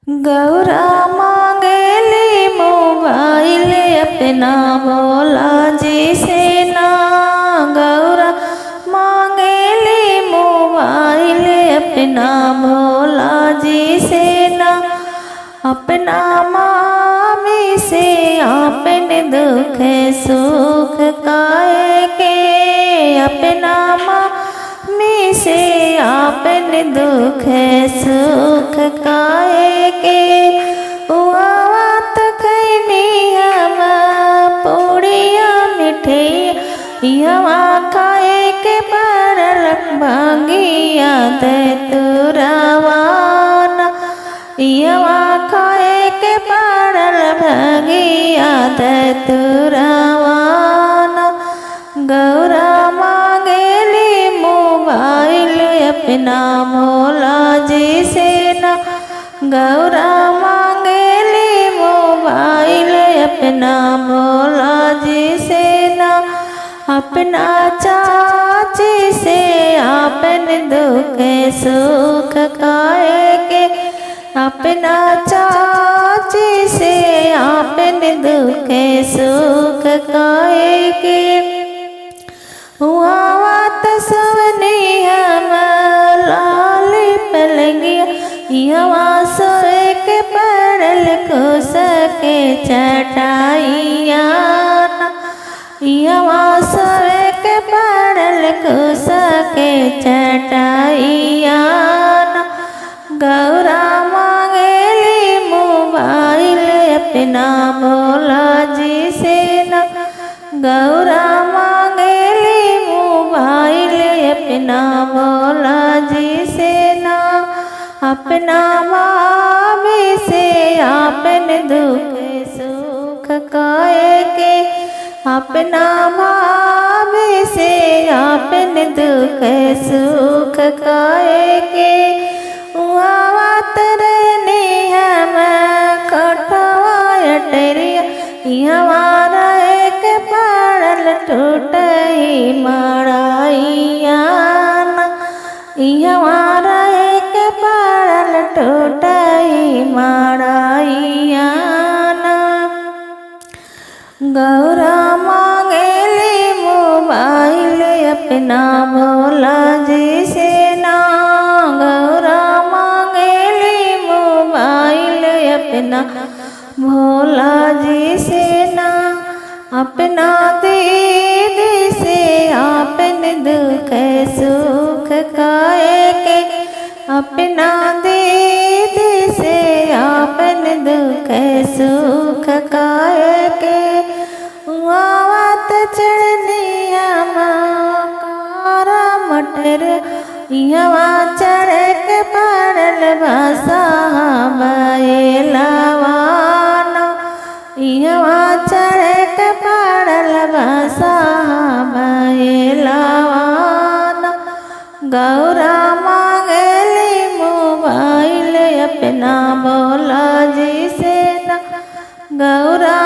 Gaura Mangeli mobile अपना भोला जी से ना। गौरा मांगेली मोबाइल अपना भोला जी से ना। अपना मामी से आपने दुख सुख काहे के। अपना मामी से आपने दुख सुख काहे के। बात खैनी हम पूड़िया मिठैया खाए के पड़ल भांगिया तुरवाना। यवा खाए के पड़ल भांगिया तुरवाना। गौरा मांगेली मोबाइल अपना भोला जी से ना। गौरा मांगेली मोबाइल अपना भोला जी से ना। अपना चाची से आपन दुख सुख काहे के। अपना चाची से आपन दुख सुख काहे के। वात सवनी हम लाल पलंगिया यवा सोए के पड़ल कुस के चटाइया। यवा सोए के पड़ल कुस के चटाइया। गौरा मांगेली मोबाइल अपना भोला जी से ना। गौरा मांगेली मोबाइल अपना भोला जी से ना। अपना मामी से आपन दुख सुख काहे के। अपना मामी से आपन दुख सुख काहे के। वात रहने हम कठवायटरिया हमारा एक पड़ल टूटही मड़ाइया। हमारा एक पड़ल टूटही मड़ाइया। गौरा मांगेली मोबाइल अपना भोला जी से ना। गौरा मांगेली मोबाइल अपना भोला जी से ना। अपना दीदी से आपन दुख सुख काहे के। अपना दीदी से आपन दुख सुख काहे के। वावत चढ़नी हम कारा मटर यवा चढ़ के पड़ल भाषा बैलवाना। यवा चढ़ के पड़ल भाषा बैलवाना। गौरा मांगेली मोबाइल अपना भोला जी से ना। गौरा